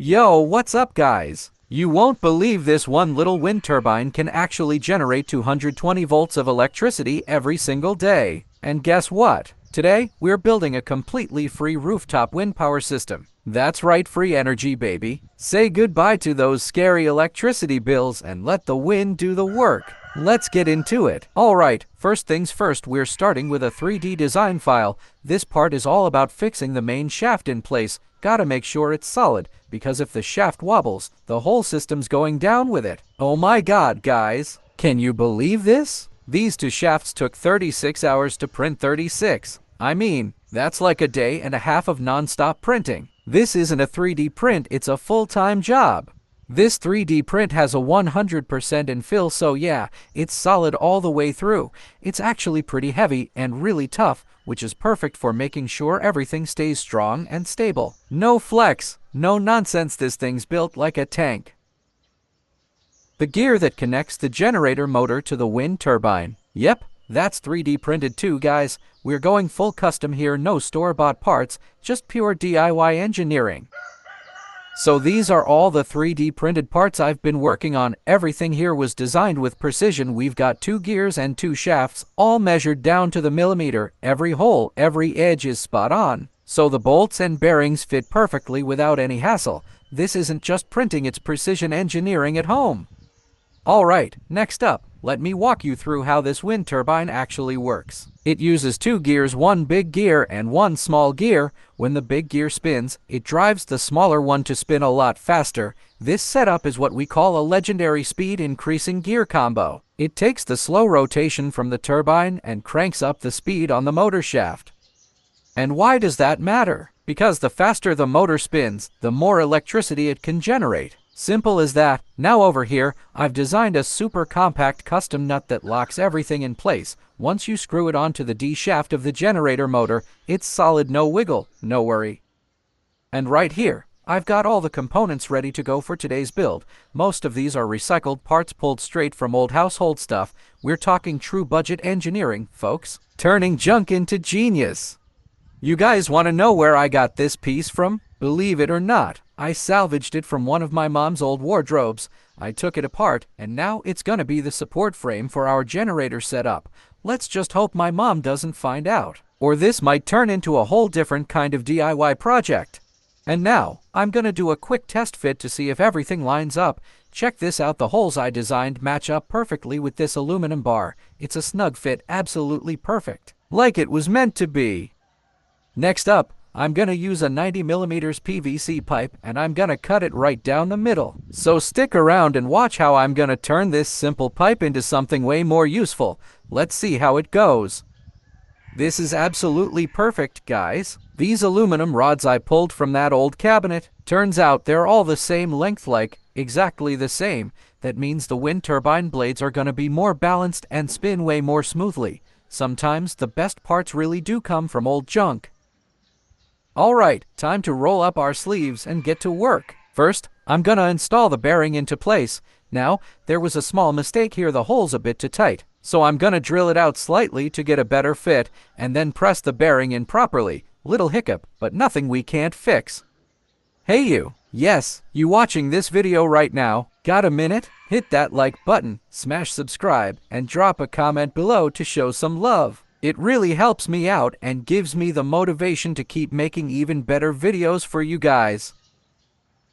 Yo, what's up guys? You won't believe this one little wind turbine can actually generate 220 volts of electricity every single day. And guess what? Today, we're building a completely free rooftop wind power system. That's right, free energy, baby. Say goodbye to those scary electricity bills and let the wind do the work. Let's get into it. Alright, first things first, we're starting with a 3D design file. This part is all about fixing the main shaft in place. Gotta make sure it's solid, because if the shaft wobbles, the whole system's going down with it. Oh my god, guys. Can you believe this? These two shafts took 36 hours to print 36. I mean, that's like a day and a half of non-stop printing. This isn't a 3D print, it's a full-time job. This 3D print has a 100% infill, so yeah, it's solid all the way through. It's actually pretty heavy and really tough, which is perfect for making sure everything stays strong and stable. No flex, no nonsense, this thing's built like a tank. The gear that connects the generator motor to the wind turbine. Yep, that's 3D printed too, guys. We're going full custom here, no store-bought parts, just pure DIY engineering. So these are all the 3D printed parts I've been working on. Everything here was designed with precision. We've got 2 gears and 2 shafts, all measured down to the millimeter. Every hole, every edge is spot on. So the bolts and bearings fit perfectly without any hassle. This isn't just printing, it's precision engineering at home. Alright, next up, let me walk you through how this wind turbine actually works. It uses 2 gears, 1 big gear and 1 small gear. When the big gear spins, it drives the smaller one to spin a lot faster. This setup is what we call a legendary speed increasing gear combo. It takes the slow rotation from the turbine and cranks up the speed on the motor shaft. And why does that matter? Because the faster the motor spins, the more electricity it can generate. Simple as that. Now over here, I've designed a super compact custom nut that locks everything in place. Once you screw it onto the D shaft of the generator motor, it's solid, no wiggle, no worry. And right here, I've got all the components ready to go for today's build. Most of these are recycled parts pulled straight from old household stuff. We're talking true budget engineering, folks. Turning junk into genius. You guys want to know where I got this piece from? Believe it or not, I salvaged it from one of my mom's old wardrobes. I took it apart, and now it's gonna be the support frame for our generator setup. Let's just hope my mom doesn't find out, or this might turn into a whole different kind of DIY project. And now, I'm gonna do a quick test fit to see if everything lines up. Check this out, the holes I designed match up perfectly with this aluminum bar. It's a snug fit, absolutely perfect. Like it was meant to be. Next up, I'm gonna use a 90mm PVC pipe and I'm gonna cut it right down the middle. So stick around and watch how I'm gonna turn this simple pipe into something way more useful. Let's see how it goes. This is absolutely perfect, guys. These aluminum rods I pulled from that old cabinet. Turns out they're all the same length, like exactly the same. That means the wind turbine blades are gonna be more balanced and spin way more smoothly. Sometimes the best parts really do come from old junk. Alright, time to roll up our sleeves and get to work. First, I'm gonna install the bearing into place. Now, there was a small mistake here, the hole's a bit too tight. So I'm gonna drill it out slightly to get a better fit, and then press the bearing in properly. Little hiccup, but nothing we can't fix. Hey you! Yes, you watching this video right now. Got a minute? Hit that like button, smash subscribe, and drop a comment below to show some love. It really helps me out and gives me the motivation to keep making even better videos for you guys.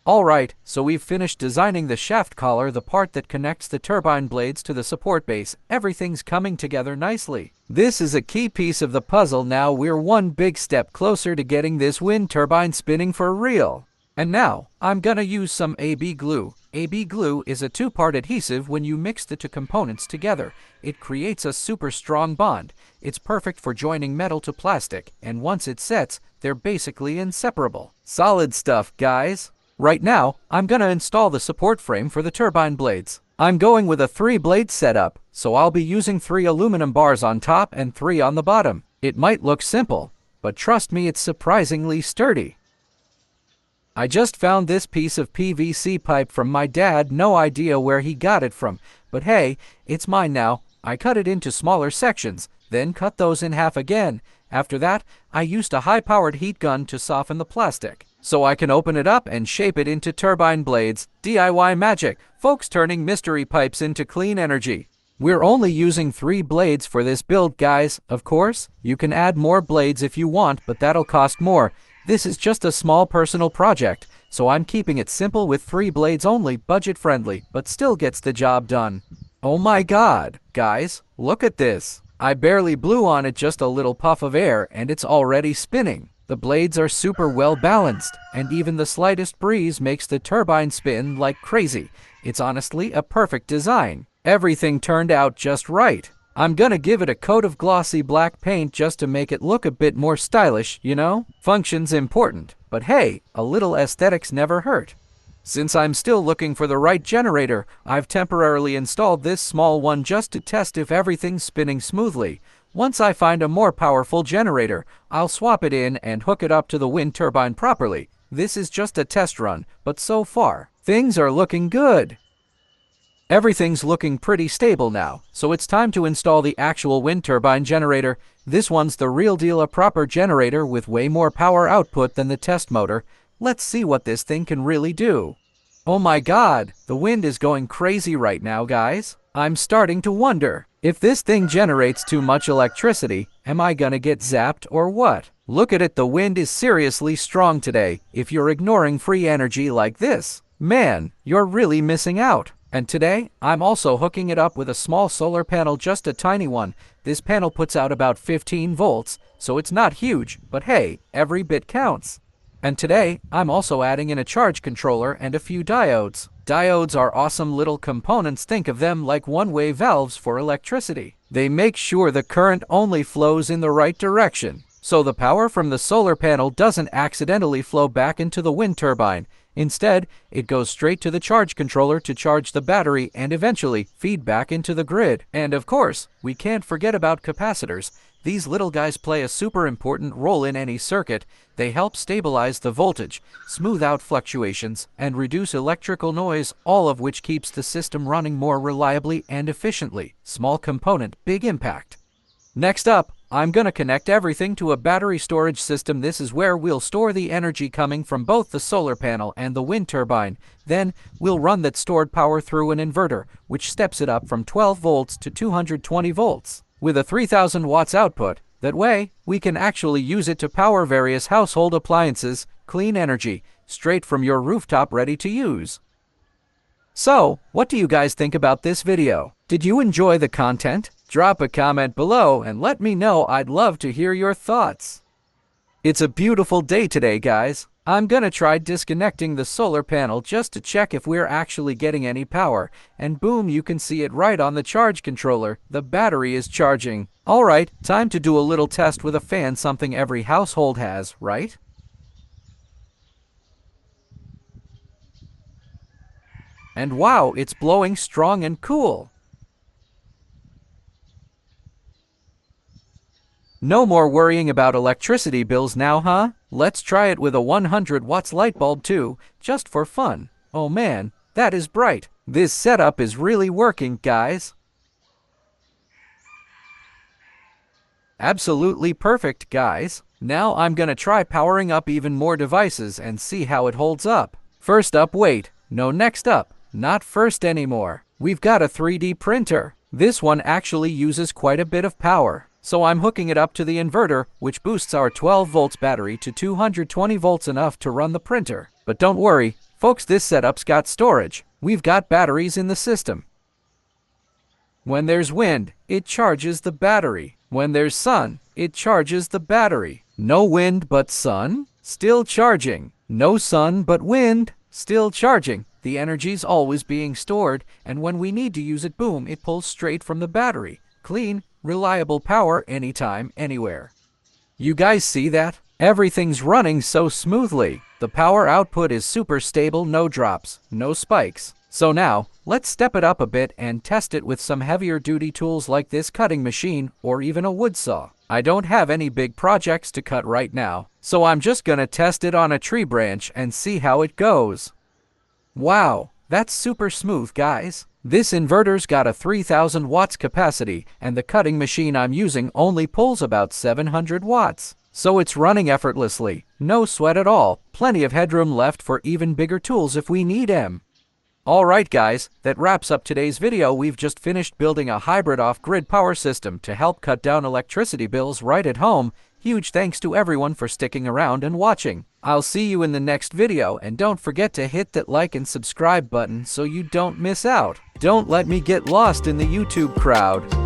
Alright, so we've finished designing the shaft collar, the part that connects the turbine blades to the support base. Everything's coming together nicely. This is a key piece of the puzzle. Now we're one big step closer to getting this wind turbine spinning for real. And now, I'm gonna use some AB glue. AB glue is a 2-part adhesive. When you mix the 2 components together, it creates a super strong bond. It's perfect for joining metal to plastic, and once it sets, they're basically inseparable. Solid stuff, guys. Right now, I'm gonna install the support frame for the turbine blades. I'm going with a 3-blade setup, so I'll be using 3 aluminum bars on top and 3 on the bottom. It might look simple, but trust me, it's surprisingly sturdy. I just found this piece of PVC pipe from my dad, no idea where he got it from, but hey, it's mine now. I cut it into smaller sections, then cut those in half again. After that, I used a high-powered heat gun to soften the plastic. so I can open it up and shape it into turbine blades. DIY magic, folks turning mystery pipes into clean energy. We're only using 3 blades for this build, guys. Of course, you can add more blades if you want, but that'll cost more. This is just a small personal project, so I'm keeping it simple with 3 blades only, budget friendly, but still gets the job done. Oh my god, guys, look at this. I barely blew on it, just a little puff of air, and it's already spinning. The blades are super well balanced, and even the slightest breeze makes the turbine spin like crazy. It's honestly a perfect design. Everything turned out just right. I'm gonna give it a coat of glossy black paint just to make it look a bit more stylish, you know? Function's important, but hey, a little aesthetics never hurt. Since I'm still looking for the right generator, I've temporarily installed this small one just to test if everything's spinning smoothly. Once I find a more powerful generator, I'll swap it in and hook it up to the wind turbine properly. This is just a test run, but so far, things are looking good. Everything's looking pretty stable now, so it's time to install the actual wind turbine generator. This one's the real deal, a proper generator with way more power output than the test motor. Let's see what this thing can really do. Oh my god, the wind is going crazy right now, guys. I'm starting to wonder, if this thing generates too much electricity, am I gonna get zapped or what? Look at it, the wind is seriously strong today. If you're ignoring free energy like this, man, you're really missing out. And today, I'm also hooking it up with a small solar panel, just a tiny one. This panel puts out about 15 volts, so it's not huge, but hey, every bit counts. And today, I'm also adding in a charge controller and a few diodes. Diodes are awesome little components. Think of them like one-way valves for electricity. They make sure the current only flows in the right direction, so the power from the solar panel doesn't accidentally flow back into the wind turbine. Instead, it goes straight to the charge controller to charge the battery and eventually feed back into the grid. And of course, we can't forget about capacitors. These little guys play a super important role in any circuit. They help stabilize the voltage, smooth out fluctuations, and reduce electrical noise, all of which keeps the system running more reliably and efficiently. Small component, big impact. Next up, I'm gonna connect everything to a battery storage system. This is where we'll store the energy coming from both the solar panel and the wind turbine. Then, we'll run that stored power through an inverter, which steps it up from 12 volts to 220 volts. With a 3000 watts output. That way, we can actually use it to power various household appliances, clean energy, straight from your rooftop, ready to use. So, what do you guys think about this video? Did you enjoy the content? Drop a comment below and let me know. I'd love to hear your thoughts. It's a beautiful day today, guys. I'm gonna try disconnecting the solar panel just to check if we're actually getting any power. And boom, you can see it right on the charge controller. The battery is charging. Alright, time to do a little test with a fan, something every household has, right? And wow, it's blowing strong and cool. No more worrying about electricity bills now, huh? Let's try it with a 100 watts light bulb too, just for fun. Oh man, that is bright. This setup is really working, guys. Absolutely perfect, guys. Now I'm gonna try powering up even more devices and see how it holds up. First up, wait, no, next up, not first anymore. We've got a 3D printer. This one actually uses quite a bit of power. So I'm hooking it up to the inverter, which boosts our 12 volts battery to 220 volts, enough to run the printer. But don't worry, folks, this setup's got storage. We've got batteries in the system. When there's wind, it charges the battery. When there's sun, it charges the battery. No wind but sun, still charging. No sun but wind, still charging. The energy's always being stored, and when we need to use it, boom, it pulls straight from the battery. Clean, reliable power anytime, anywhere. You guys see that? Everything's running so smoothly. The power output is super stable, no drops, no spikes. So now, let's step it up a bit and test it with some heavier duty tools like this cutting machine or even a wood saw. I don't have any big projects to cut right now, so I'm just gonna test it on a tree branch and see how it goes. Wow, that's super smooth, guys. This inverter's got a 3000 watts capacity, and the cutting machine I'm using only pulls about 700 watts. So it's running effortlessly. No sweat at all. Plenty of headroom left for even bigger tools if we need them. Alright guys, that wraps up today's video. We've just finished building a hybrid off-grid power system to help cut down electricity bills right at home. Huge thanks to everyone for sticking around and watching. I'll see you in the next video, and don't forget to hit that like and subscribe button so you don't miss out. Don't let me get lost in the YouTube crowd.